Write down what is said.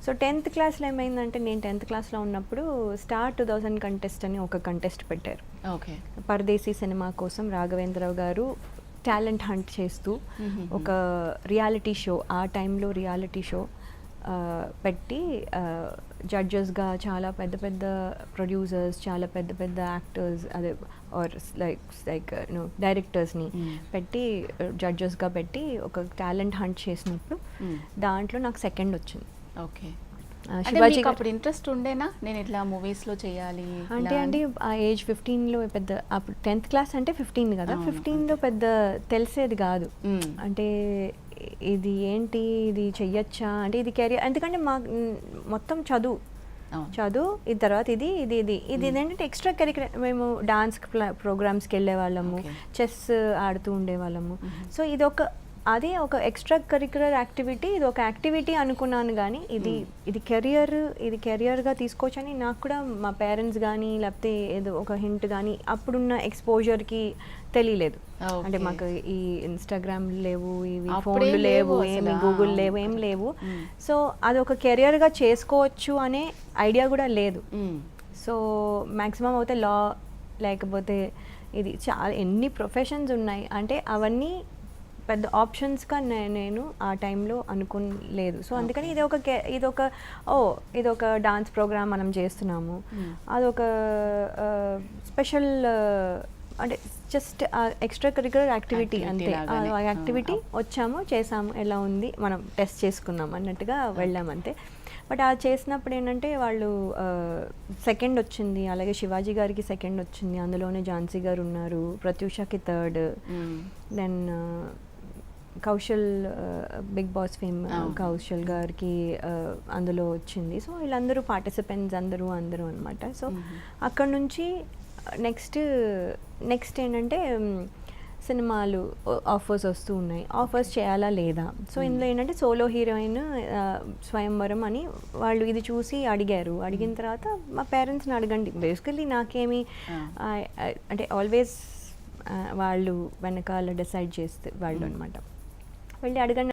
So 10th క్లాస్లో ఏమైందంటే, నేను 10th క్లాస్లో ఉన్నప్పుడు స్టార్ 2000 కంటెస్ట్ అని ఒక కంటెస్ట్ పెట్టారు. ఓకే. పరదేశీ సినిమా కోసం రాఘవేంద్రరావు గారు టాలెంట్ హంట్ చేస్తూ ఒక రియాలిటీ షో, ఆ టైంలో రియాలిటీ షో పెట్టి జడ్జెస్గా చాలా పెద్ద పెద్ద ప్రొడ్యూసర్స్, చాలా పెద్ద పెద్ద యాక్టర్స్, అదే ఆర్ లైక్ డైరెక్టర్స్ని పెట్టి జడ్జెస్గా పెట్టి ఒక టాలెంట్ హంట్ చేసినప్పుడు దాంట్లో నాకు సెకండ్ వచ్చింది. ఓకే. శివాజీ అప్పుడు ఇంట్రెస్ట్ ఉండేనా, నేను ఇట్లా మూవీస్లో చేయాలి అంటే అండి ఆ ఏజ్ 15లో పెద్ద, అప్పుడు 10th క్లాస్ అంటే 15 కదా, 15లో పెద్ద తెలిసేది కాదు. అంటే ఇది ఏంటి, ఇది చెయ్యొచ్చా, అంటే ఇది కెరియర్, ఎందుకంటే మొత్తం చదువు, ఇది తర్వాత ఇది ఇది ఇది ఇది ఏంటంటే ఎక్స్ట్రా కరిక్యులర్. మేము డాన్స్ ప్రోగ్రామ్స్కి వెళ్ళే వాళ్ళము, చెస్ ఆడుతూ ఉండేవాళ్ళము. సో ఇది అదే ఒక ఎక్స్ట్రా కరిక్యులర్ యాక్టివిటీ, ఇది ఒక యాక్టివిటీ అనుకున్నాను. కానీ ఇది కెరియర్గా తీసుకోవచ్చని నాకు కూడా మా పేరెంట్స్ కానీ లేకపోతే ఏదో ఒక హింట్ కానీ అప్పుడున్న ఎక్స్పోజర్కి తెలియలేదు. అంటే మాకు ఈ ఇన్స్టాగ్రామ్ లేవు, ఇవి ఫోన్లు లేవు, ఏమి గూగుల్ లేవు, ఏం లేవు. సో అది ఒక కెరియర్గా చేసుకోవచ్చు అనే ఐడియా కూడా లేదు. సో మ్యాక్సిమం అయితే లా, లేకపోతే ఇది చాలా ఎన్ని ప్రొఫెషన్స్ ఉన్నాయి అంటే అవన్నీ పెద్ద ఆప్షన్స్గా నేను ఆ టైంలో అనుకోలేదు. సో అందుకని ఇది ఒక డాన్స్ ప్రోగ్రామ్ మనం చేస్తున్నాము, అదొక స్పెషల్ అంటే జస్ట్ ఎక్స్ట్రా కరిక్యులర్ యాక్టివిటీ అంతే. ఆ యాక్టివిటీ వచ్చాము, చేసాము, ఎలా ఉంది మనం టెస్ట్ చేసుకున్నాం అన్నట్టుగా వెళ్ళాము అంతే. బట్ అది చేసినప్పుడు ఏంటంటే వాళ్ళు సెకండ్ వచ్చింది, అలాగే శివాజీ గారికి సెకండ్ వచ్చింది, అందులోనే ఝాన్సీ గారు ఉన్నారు, ప్రత్యూషకి third, then Kaushal, Bigg Boss fame Kaushal గారికి అందులో వచ్చింది. సో వీళ్ళందరూ పార్టిసిపెంట్స్ అందరూ అనమాట. సో అక్కడ నుంచి నెక్స్ట్ ఏంటంటే సినిమాలు ఆఫర్స్ వస్తూ ఉన్నాయి, ఆఫర్స్ చేయాలా లేదా. సో ఇందులో ఏంటంటే సోలో హీరోయిన్ స్వయంవరం అని వాళ్ళు ఇది చూసి అడిగారు. అడిగిన తర్వాత మా పేరెంట్స్ని అడగండి, బేసికలీ నాకేమి అంటే ఆల్వేస్ వాళ్ళు వెనకాల డిసైడ్ చేస్తే వాళ్ళు అనమాట, వెళ్ళి అడగండి